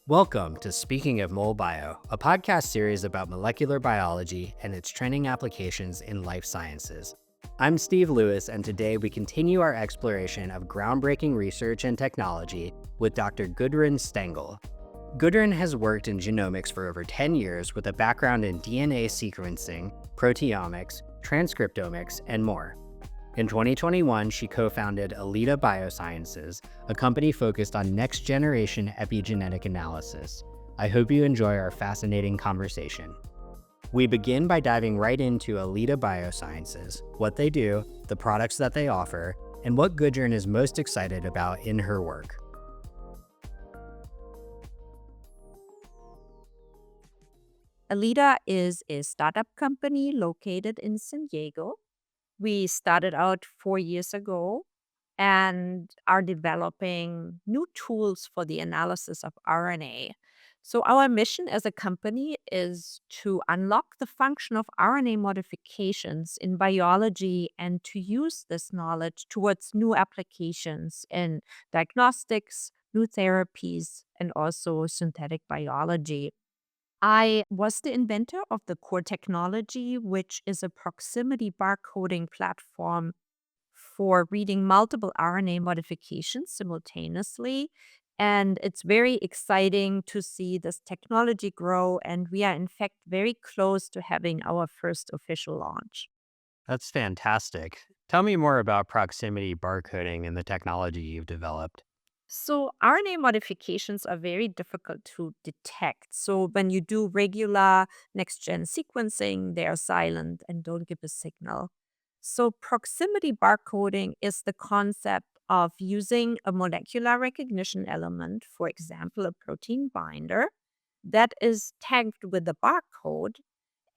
Welcome to Speaking of Mol Bio, a podcast series about molecular biology and its trending applications in life sciences. I'm Steve Lewis, and today we continue our exploration of groundbreaking research and technology with Dr. Gudrun Stengel. Gudrun has worked in genomics for over 10 years with a background in DNA sequencing, proteomics, transcriptomics, and more. In 2021, she co-founded Alida Biosciences, a company focused on next-generation epigenetic analysis. I hope you enjoy our fascinating conversation. We begin by diving right into Alida Biosciences, what they do, the products that they offer, and what Gudrun is most excited about in her work. Alida is a startup company located in San Diego. We started out 4 years ago and are developing new tools for the analysis of RNA. So, our mission as a company is to unlock the function of RNA modifications in biology and to use this knowledge towards new applications in diagnostics, new therapies, and also synthetic biology. I was the inventor of the core technology, which is a proximity barcoding platform for reading multiple RNA modifications simultaneously. And it's very exciting to see this technology grow. And we are, in fact, very close to having our first official launch. That's fantastic. Tell me more about proximity barcoding and the technology you've developed. So, RNA modifications are very difficult to detect. So, when you do regular next gen sequencing, they are silent and don't give a signal. So, proximity barcoding is the concept of using a molecular recognition element, for example, a protein binder, that is tagged with a barcode,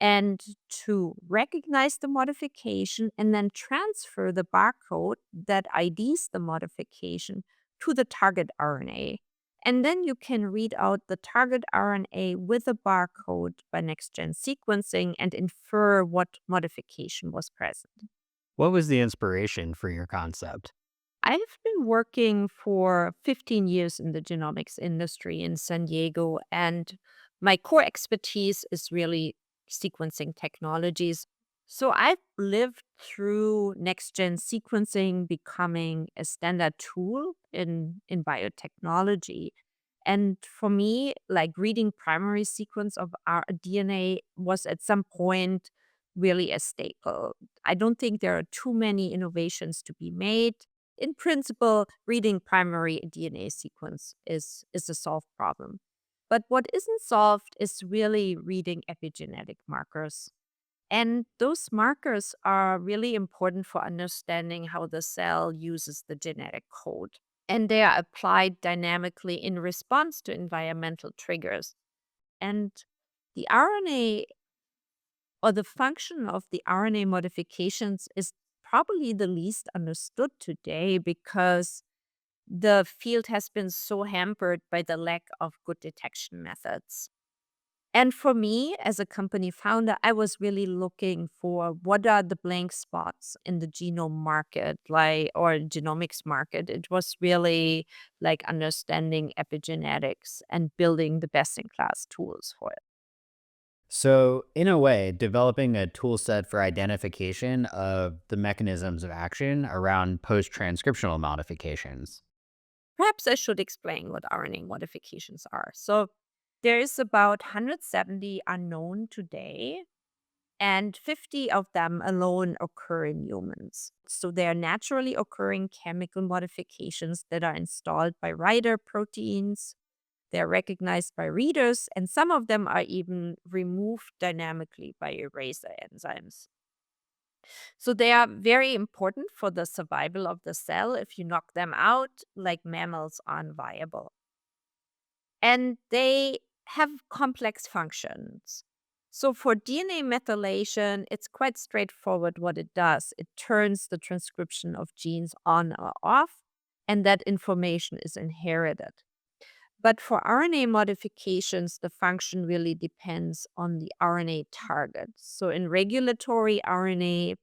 and to recognize the modification and then transfer the barcode that IDs the modification to the target RNA. And then you can read out the target RNA with a barcode by next gen sequencing and infer what modification was present. What was the inspiration for your concept? I've been working for 15 years in the genomics industry in San Diego, and my core expertise is really sequencing technologies. So I've lived through next gen sequencing becoming a standard tool in biotechnology. And for me, like reading primary sequence of our DNA was at some point really a staple. I don't think there are too many innovations to be made. In principle, reading primary DNA sequence is a solved problem. But what isn't solved is really reading epigenetic markers. And those markers are really important for understanding how the cell uses the genetic code. And they are applied dynamically in response to environmental triggers. And the RNA or the function of the RNA modifications is probably the least understood today because the field has been so hampered by the lack of good detection methods. And for me, as a company founder, I was really looking for what are the blank spots in the genome market, like or genomics market. It was really like understanding epigenetics and building the best in class tools for it. So, in a way, developing a tool set for identification of the mechanisms of action around post-transcriptional modifications. Perhaps I should explain what RNA modifications are. So there is about 170 unknown today, and 50 of them alone occur in humans. So they are naturally occurring chemical modifications that are installed by writer proteins. They're recognized by readers, and some of them are even removed dynamically by eraser enzymes. So they are very important for the survival of the cell. If you knock them out, like mammals aren't viable. And they have complex functions. So for DNA methylation, it's quite straightforward what it does. It turns the transcription of genes on or off, and that information is inherited. But for RNA modifications, the function really depends on the RNA target. So in regulatory RNA,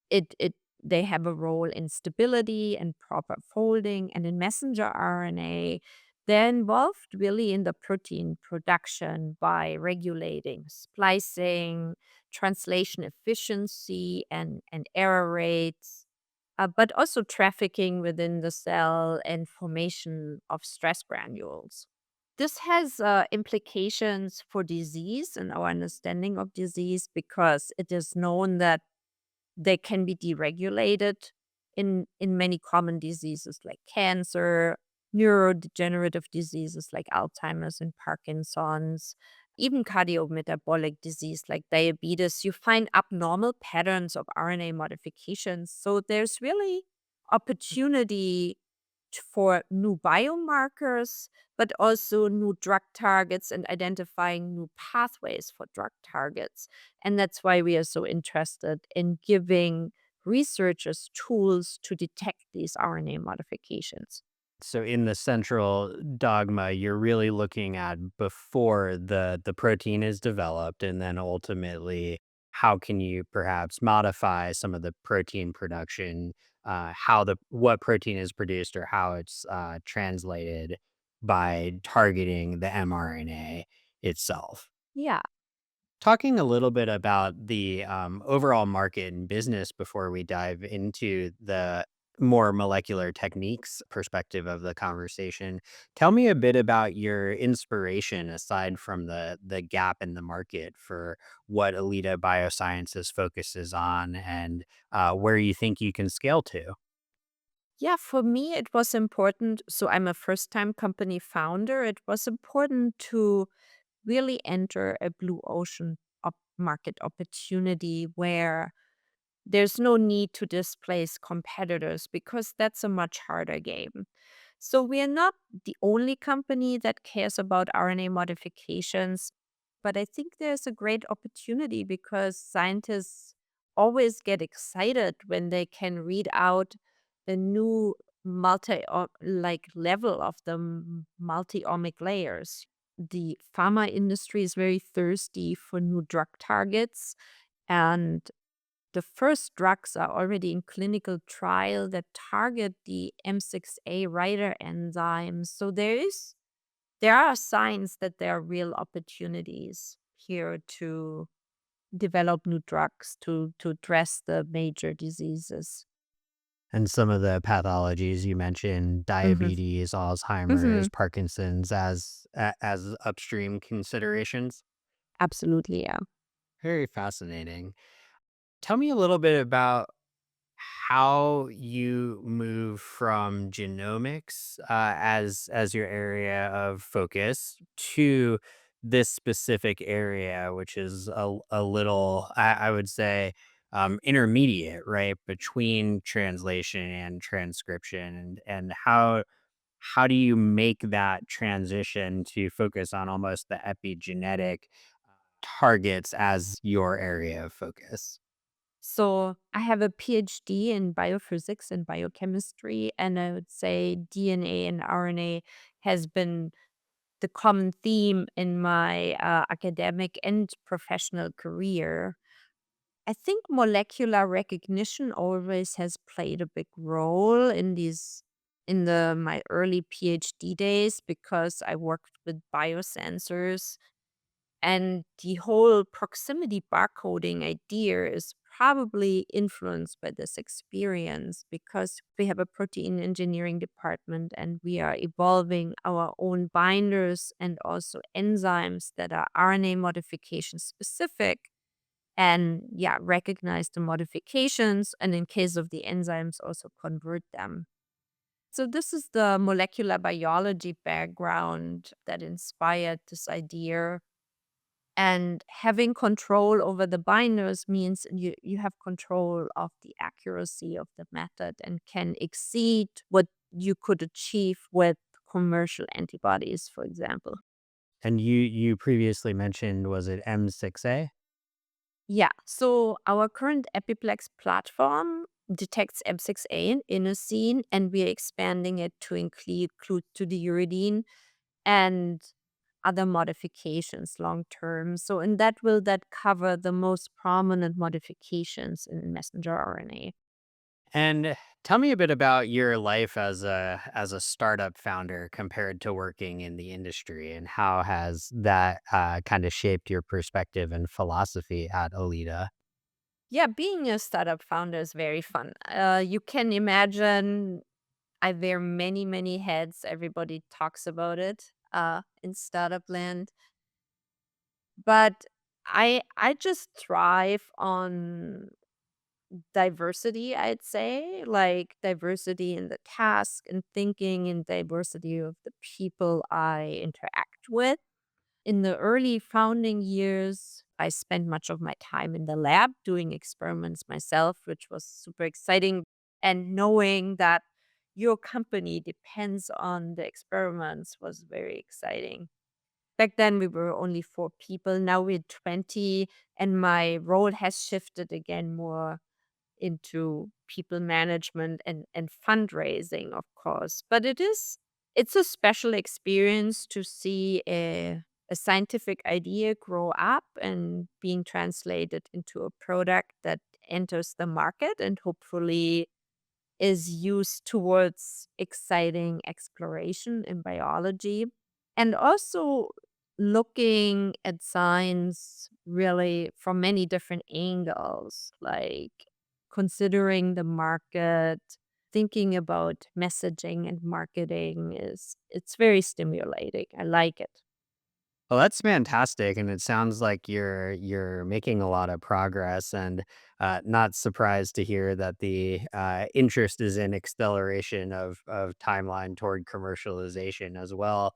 it they have a role in stability and proper folding, and in messenger RNA, They're involved really in the protein production by regulating splicing, translation efficiency, and error rates, but also trafficking within the cell and formation of stress granules. This has implications for disease and our understanding of disease because it is known that they can be deregulated in many common diseases like cancer, neurodegenerative diseases like Alzheimer's and Parkinson's, even cardiometabolic disease like diabetes. You find abnormal patterns of RNA modifications. So there's really opportunity for new biomarkers, but also new drug targets and identifying new pathways for drug targets. And that's why we are so interested in giving researchers tools to detect these RNA modifications. So in the central dogma, you're really looking at before the protein is developed, and then ultimately how can you perhaps modify some of the protein production, how the what protein is produced or how it's translated by targeting the mRNA itself. Yeah. Talking a little bit about the overall market and business before we dive into the more molecular techniques perspective of the conversation. Tell me a bit about your inspiration aside from the gap in the market for what Alida Biosciences focuses on and where you think you can scale to. Yeah, for me, it was important. So I'm a first time company founder. It was important to really enter a blue ocean market opportunity where there's no need to displace competitors because that's a much harder game. So we are not the only company that cares about RNA modifications, but I think there's a great opportunity because scientists always get excited when they can read out a new multi like level of the multi-omic layers. The pharma industry is very thirsty for new drug targets, and the first drugs are already in clinical trial that target the M6A writer enzyme. So there are signs that there are real opportunities here to develop new drugs to address the major diseases. And some of the pathologies you mentioned, Hmm. diabetes, Hmm. Alzheimer's, Parkinson's as upstream considerations. Absolutely, yeah. Very fascinating. Tell me a little bit about how you move from genomics as your area of focus to this specific area, which is a little, I would say, intermediate, right, between translation and transcription, and how do you make that transition to focus on almost the epigenetic targets as your area of focus? So I have a PhD in biophysics and biochemistry, and I would say DNA and RNA has been the common theme in my academic and professional career. I think molecular recognition always has played a big role in these in the my early PhD days because I worked with biosensors, and the whole proximity barcoding idea is probably influenced by this experience because we have a protein engineering department and we are evolving our own binders and also enzymes that are RNA modification specific and yeah, recognize the modifications and in case of the enzymes also convert them. So this is the molecular biology background that inspired this idea, and having control over the binders means you have control of the accuracy of the method and can exceed what you could achieve with commercial antibodies, for example. And you previously mentioned, was it M6A? Yeah, so our current Epiplex platform detects M6A in inosine, and we are expanding it to include to the uridine and other modifications long term. So, and that will that cover the most prominent modifications in messenger RNA. And tell me a bit about your life as a startup founder compared to working in the industry, and how has that kind of shaped your perspective and philosophy at Alida? Yeah, being a startup founder is very fun. You can imagine I wear many, many hats. Everybody talks about it in startup land. But I just thrive on diversity, I'd say, like diversity in the task and thinking and diversity of the people I interact with. In the early founding years, I spent much of my time in the lab doing experiments myself, which was super exciting. And knowing that your company depends on the experiments was very exciting. Back then, we were only 4 people. Now we're 20, and my role has shifted again more into people management and fundraising, of course. But it's a special experience to see a scientific idea grow up and being translated into a product that enters the market and hopefully is used towards exciting exploration in biology. And also looking at science really from many different angles, like considering the market, thinking about messaging and marketing it's very stimulating. I like it. Well, that's fantastic, and it sounds like you're making a lot of progress, and not surprised to hear that the interest is in acceleration of timeline toward commercialization as well.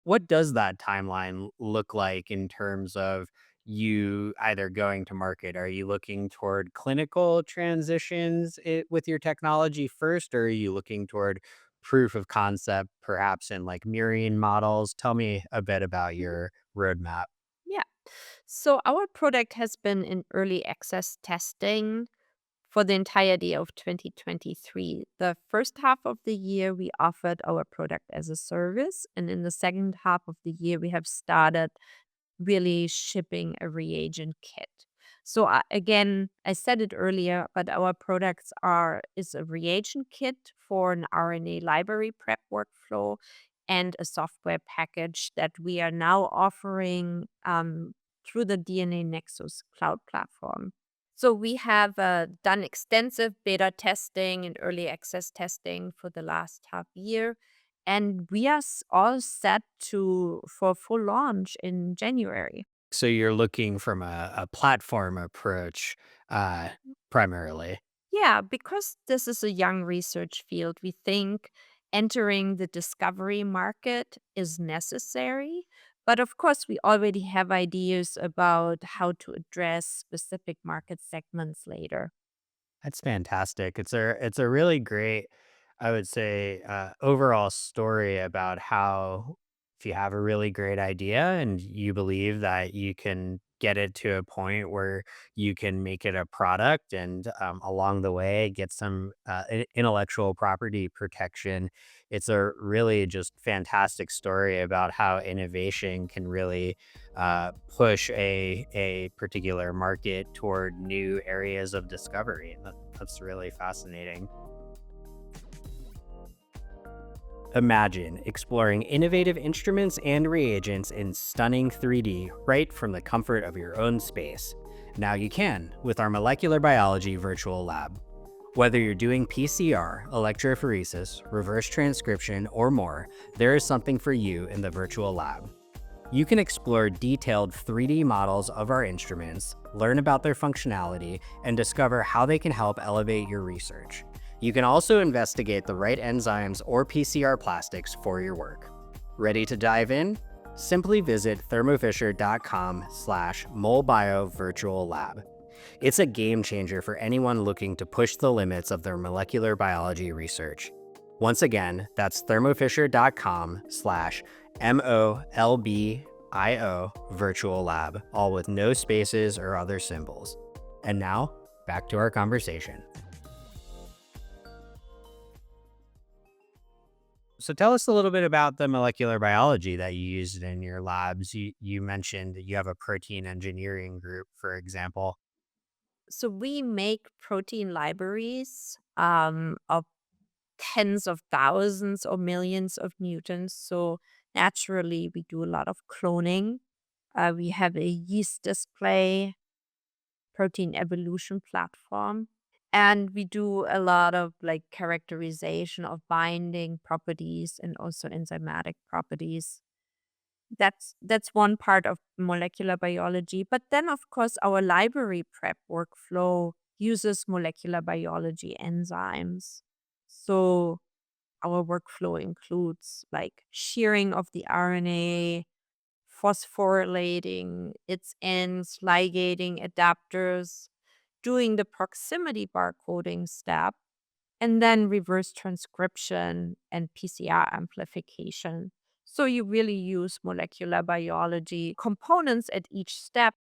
What does that timeline look like in terms of you either going to market? Are you looking toward clinical transitions with your technology first, or are you looking toward proof of concept, perhaps in like mirroring models? Tell me a bit about your roadmap. Yeah. So our product has been in early access testing for the entirety of 2023. The first half of the year, we offered our product as a service. And in the second half of the year, we have started really shipping a reagent kit. So again, I said it earlier, but our products are is a reagent kit for an RNA library prep workflow and a software package that we are now offering through the DNA Nexus cloud platform. So we have done extensive beta testing and early access testing for the last half year, and we are all set to for full launch in January. So you're looking from a platform approach, uh, primarily. Yeah, because this is a young research field, we think entering the discovery market is necessary. But of course, we already have ideas about how to address specific market segments later. That's fantastic. It's a really great, I would say, overall story about how if you have a really great idea and you believe that you can get it to a point where you can make it a product, and along the way get some intellectual property protection. It's a really just fantastic story about how innovation can really push a particular market toward new areas of discovery. That's really fascinating. Imagine exploring innovative instruments and reagents in stunning 3D right from the comfort of your own space. Now you can with our molecular biology virtual lab. Whether you're doing PCR, electrophoresis, reverse transcription, or more, there is something for you in the virtual lab. You can explore detailed 3D models of our instruments, learn about their functionality, and discover how they can help elevate your research. You can also investigate the right enzymes or PCR plastics for your work. Ready to dive in? Simply visit thermofisher.com/MolBio Virtual Lab. It's a game changer for anyone looking to push the limits of their molecular biology research. Once again, that's thermofisher.com/MolBio Virtual Lab, all with no spaces or other symbols. And now, back to our conversation. So tell us a little bit about the molecular biology that you used in your labs. You mentioned that you have a protein engineering group, for example. So we make protein libraries of tens of thousands or millions of mutants. So naturally, we do a lot of cloning. We have a yeast display protein evolution platform. And we do a lot of like characterization of binding properties and also enzymatic properties. That's one part of molecular biology. But then of course our library prep workflow uses molecular biology enzymes. So our workflow includes like shearing of the RNA, phosphorylating its ends, ligating adapters, doing the proximity barcoding step, and then reverse transcription and PCR amplification. So you really use molecular biology components at each step.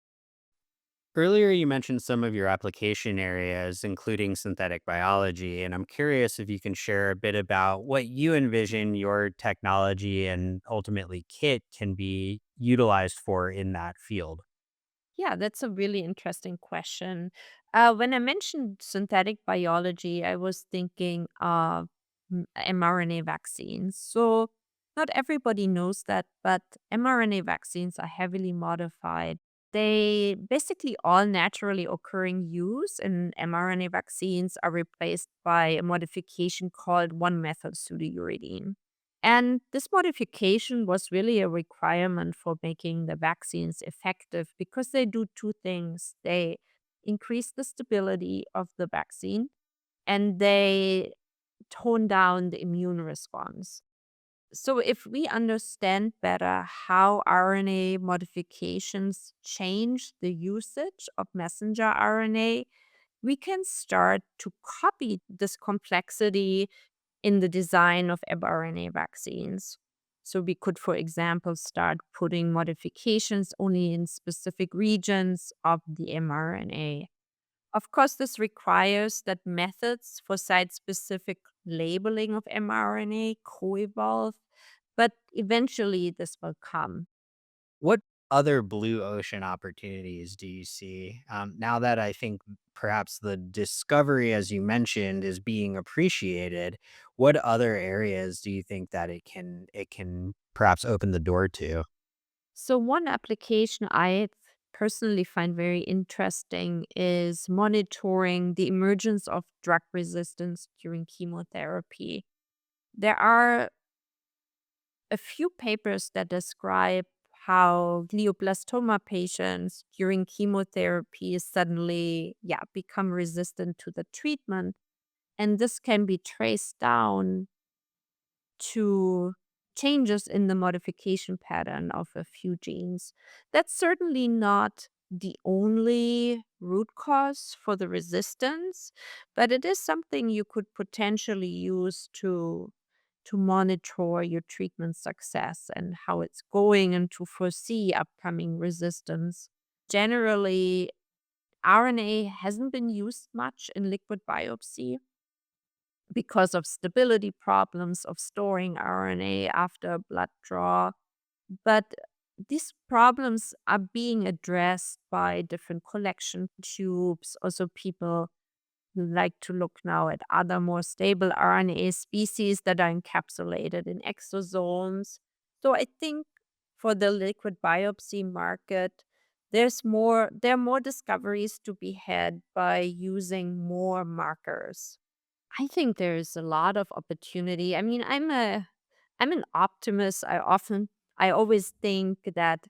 Earlier, you mentioned some of your application areas, including synthetic biology, and I'm curious if you can share a bit about what you envision your technology and ultimately kit can be utilized for in that field. Yeah, that's a really interesting question. When I mentioned synthetic biology, I was thinking of mRNA vaccines. So, not everybody knows that, but mRNA vaccines are heavily modified. They basically all naturally occurring use in mRNA vaccines are replaced by a modification called 1-methyl pseudouridine. And this modification was really a requirement for making the vaccines effective because they do two things. They increase the stability of the vaccine and they tone down the immune response. So, if we understand better how RNA modifications change the usage of messenger RNA, we can start to copy this complexity in the design of mRNA vaccines. So we could, for example, start putting modifications only in specific regions of the mRNA. Of course, this requires that methods for site specific labeling of mRNA co evolve, but eventually this will come. What other blue ocean opportunities do you see now that I think perhaps the discovery, as you mentioned, is being appreciated? What other areas do you think that it can perhaps open the door to? So, one application I personally find very interesting is monitoring the emergence of drug resistance during chemotherapy. There are a few papers that describe how glioblastoma patients during chemotherapy suddenly become resistant to the treatment, and this can be traced down to changes in the modification pattern of a few genes. That's certainly not the only root cause for the resistance, but it is something you could potentially use to monitor your treatment success and how it's going and to foresee upcoming resistance. Generally, RNA hasn't been used much in liquid biopsy because of stability problems of storing RNA after a blood draw. But these problems are being addressed by different collection tubes. Also, people like to look now at other more stable RNA species that are encapsulated in exosomes. So I think for the liquid biopsy market, there are more discoveries to be had by using more markers. I think there's a lot of opportunity. I mean, I'm an optimist. I always think that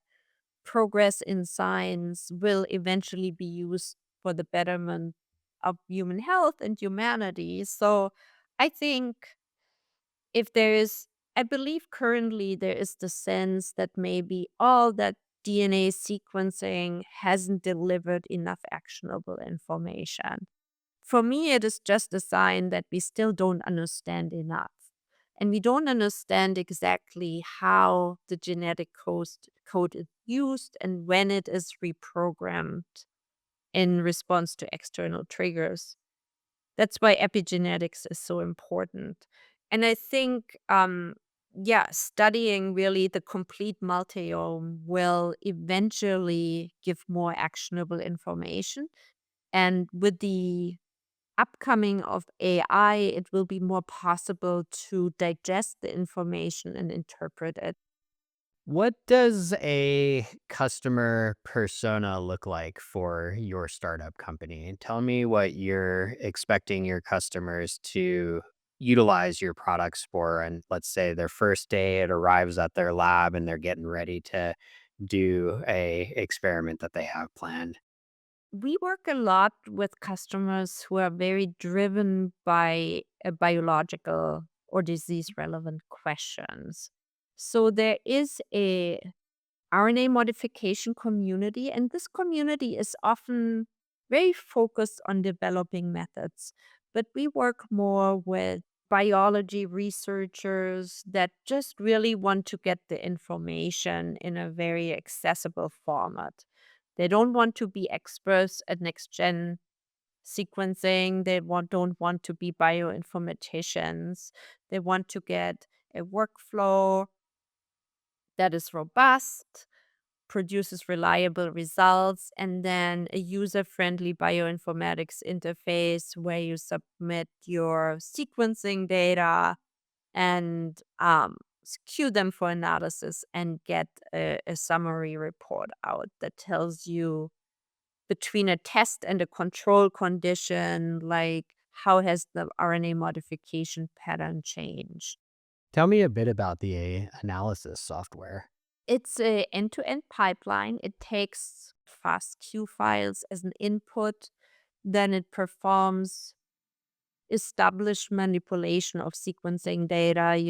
progress in science will eventually be used for the betterment of human health and humanity. So I think if there is, I believe currently there is the sense that maybe all that DNA sequencing hasn't delivered enough actionable information. For me, it is just a sign that we still don't understand enough. And we don't understand exactly how the code is used and when it is reprogrammed in response to external triggers. That's why epigenetics is so important. And I think, studying really the complete multiome will eventually give more actionable information And with the upcoming of AI, it will be more possible to digest the information and interpret it. What does a customer persona look like for your startup company? Tell me what you're expecting your customers to utilize your products for. And let's say their first day it arrives at their lab and they're getting ready to do a experiment that they have planned. We work a lot with customers who are very driven by a biological or disease relevant questions. So there is a RNA modification community, and this community is often very focused on developing methods. But we work more with biology researchers that just really want to get the information in a very accessible format. They don't want to be experts at next gen sequencing. Don't want to be bioinformaticians. They want to get a workflow that is robust, produces reliable results, and then a user friendly bioinformatics interface where you submit your sequencing data and queue them for analysis and get a summary report out that tells you between a test and a control condition, like how has the RNA modification pattern changed. Tell me a bit about the analysis software. It's a end-to-end pipeline. It takes FASTQ files as an input, then it performs established manipulation of sequencing data,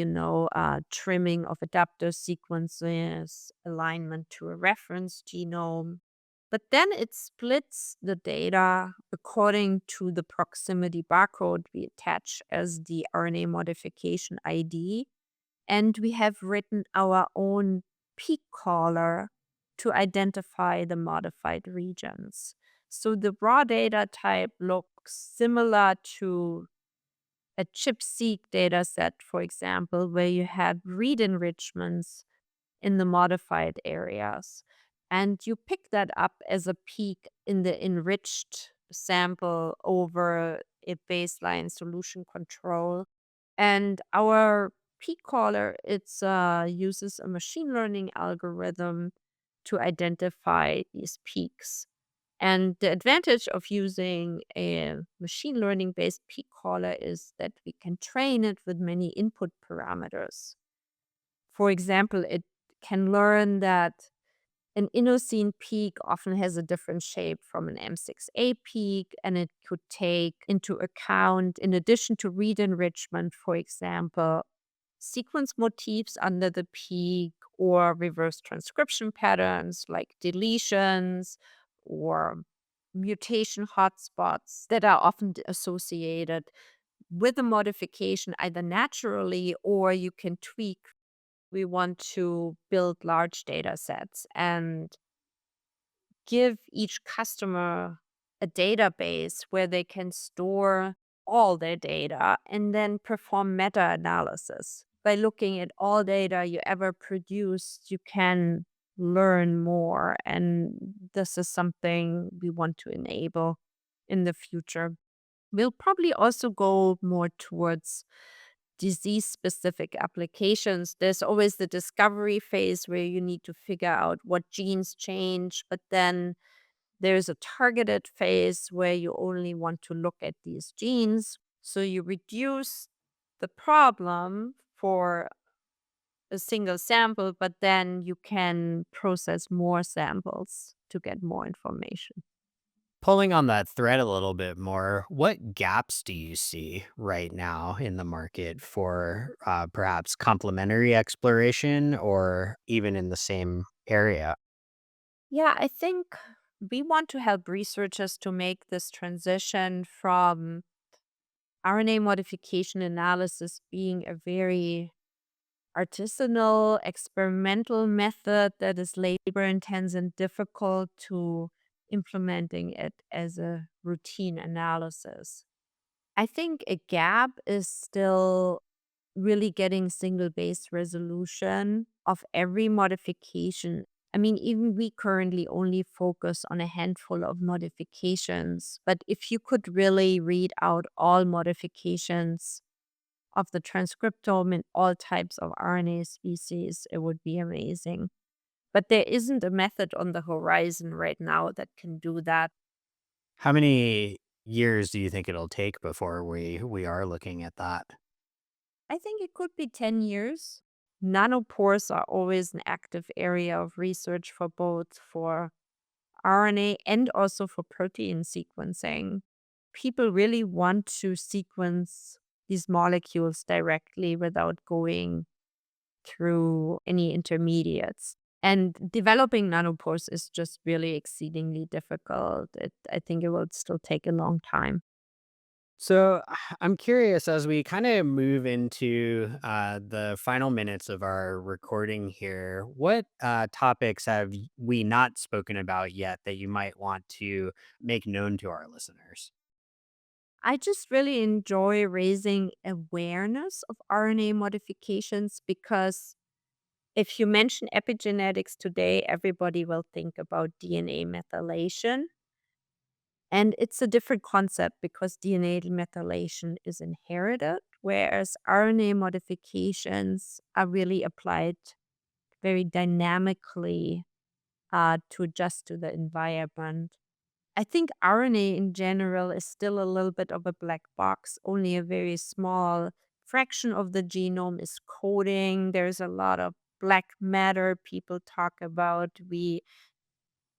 trimming of adapter sequences, alignment to a reference genome. But then it splits the data according to the proximity barcode we attach as the RNA modification ID. And we have written our own peak caller to identify the modified regions. So the raw data type looks similar to a ChIP-seq data set, for example, where you have read enrichments in the modified areas. And you pick that up as a peak in the enriched sample over a baseline solution control. And our peak caller, it's uses a machine learning algorithm to identify these peaks. And the advantage of using a machine learning based peak caller is that we can train it with many input parameters. For example, it can learn that an inosine peak often has a different shape from an M6A peak, and it could take into account, in addition to read enrichment, for example, sequence motifs under the peak or reverse transcription patterns like deletions or mutation hotspots that are often associated with a modification either naturally or you can tweak. We want to build large data sets and give each customer a database where they can store all their data and then perform meta analysis. By looking at all data you ever produced, you can learn more. And this is something we want to enable in the future. We'll probably also go more towards disease specific applications. There's always the discovery phase where you need to figure out what genes change, but then there's a targeted phase where you only want to look at these genes. So you reduce the problem for a single sample, but then you can process more samples to get more information. Pulling on that thread a little bit more, what gaps do you see right now in the market for perhaps complementary exploration or even in the same area? Yeah, I think we want to help researchers to make this transition from RNA modification analysis being a very artisanal, experimental method that is labor intense and difficult to implementing it as a routine analysis. I think a gap is still really getting single base resolution of every modification I mean, even we currently only focus on a handful of modifications, but if you could really read out all modifications of the transcriptome in all types of RNA species, it would be amazing. But there isn't a method on the horizon right now that can do that. How many years do you think it'll take before we are looking at that? I think it could be 10 years. Nanopores are always an active area of research for both for RNA and also for protein sequencing. People really want to sequence these molecules directly without going through any intermediates. And developing nanopores is just really exceedingly difficult. I think it will still take a long time. So I'm curious as we kind of move into the final minutes of our recording here, what topics have we not spoken about yet that you might want to make known to our listeners? I just really enjoy raising awareness of RNA modifications because if you mention epigenetics today, everybody will think about DNA methylation. And it's a different concept because DNA methylation is inherited, whereas RNA modifications are really applied very dynamically to adjust to the environment. I think RNA in general is still a little bit of a black box. Only a very small fraction of the genome is coding. There's a lot of black matter people talk about. We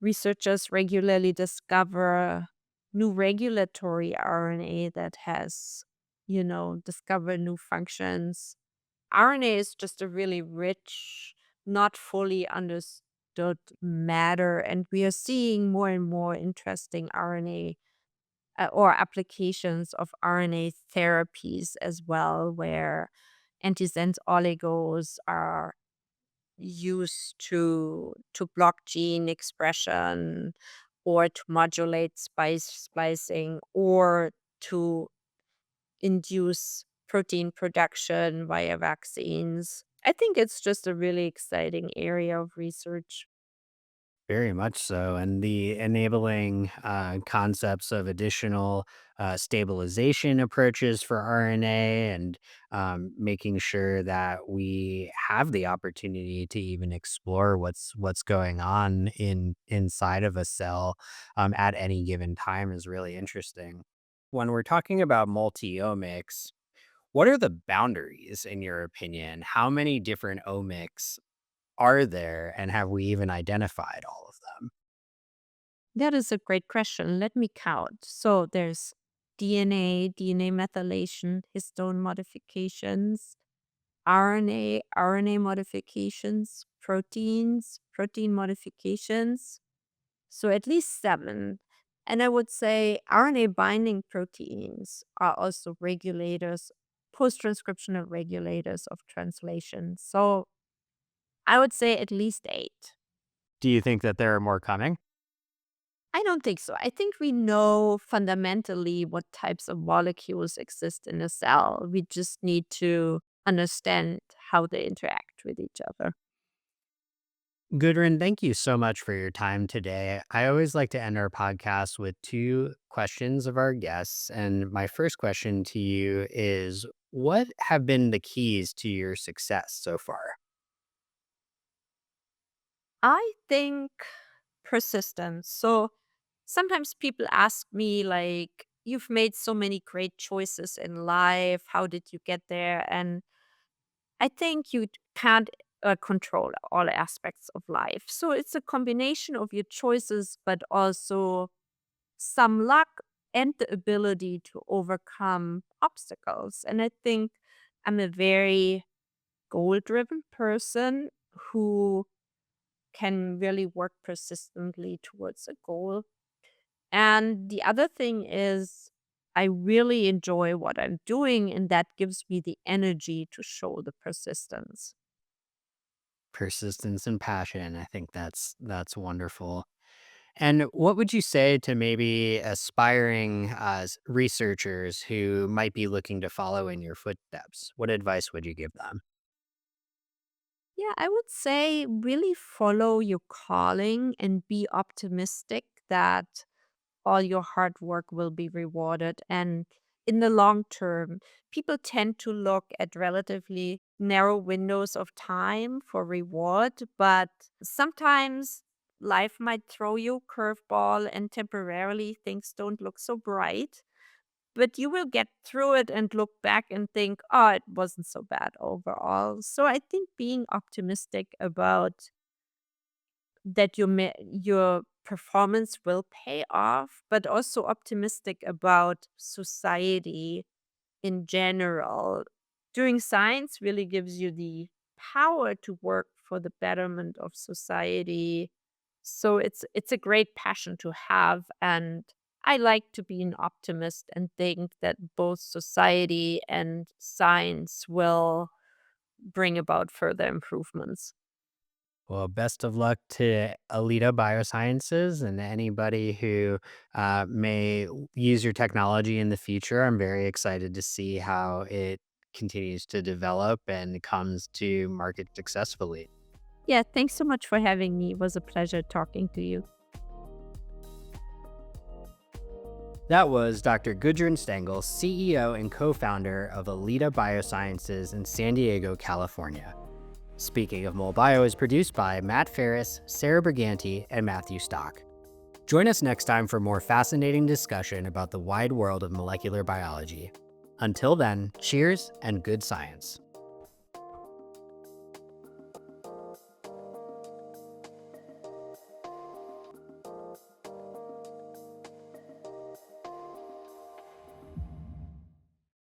researchers regularly discover new regulatory RNA that has, discovered new functions. RNA is just a really rich, not fully understood matter, and we are seeing more and more interesting RNA or applications of RNA therapies as well, where antisense oligos are used to block gene expression or to modulate splicing or to induce protein production via vaccines. I think it's just a really exciting area of research. Very much so. And the enabling concepts of additional stabilization approaches for RNA and making sure that we have the opportunity to even explore what's going on inside of a cell at any given time is really interesting. When we're talking about multi-omics, what are the boundaries in your opinion? How many different omics are there, and have we even identified all of them? That is a great question. Let me count. So there's DNA methylation, histone modifications, RNA modifications, protein modifications. So at least seven. And I would say RNA binding proteins are also regulators, post transcriptional regulators of translation. So I would say at least eight. Do you think that there are more coming? I don't think so. I think we know fundamentally what types of molecules exist in a cell. We just need to understand how they interact with each other. Gudrun, thank you so much for your time today. I always like to end our podcast with two questions of our guests. And my first question to you is, what have been the keys to your success so far? I think persistence. So sometimes people ask me, like, you've made so many great choices in life. How did you get there? And I think you can't control all aspects of life. So it's a combination of your choices, but also some luck and the ability to overcome obstacles. And I think I'm a very goal driven person who can really work persistently towards a goal. And the other thing is, I really enjoy what I'm doing, and that gives me the energy to show the persistence. Persistence and passion. I think that's wonderful. And what would you say to maybe aspiring researchers who might be looking to follow in your footsteps? What advice would you give them? Yeah, I would say really follow your calling and be optimistic that all your hard work will be rewarded. And in the long term, people tend to look at relatively narrow windows of time for reward, but sometimes life might throw you a curveball and temporarily things don't look so bright. But you will get through it and look back and think, oh, it wasn't so bad overall. So I think being optimistic about that your performance will pay off, but also optimistic about society in general. Doing science really gives you the power to work for the betterment of society. So it's a great passion to have, and I like to be an optimist and think that both society and science will bring about further improvements. Well, best of luck to Alida Biosciences and anybody who may use your technology in the future. I'm very excited to see how it continues to develop and comes to market successfully. Yeah, thanks so much for having me. It was a pleasure talking to you. That was Dr. Gudrun Stengel, CEO and co founder of Alida Biosciences in San Diego, California. Speaking of Mol Bio is produced by Matt Ferris, Sarah Briganti, and Matthew Stock. Join us next time for more fascinating discussion about the wide world of molecular biology. Until then, cheers and good science.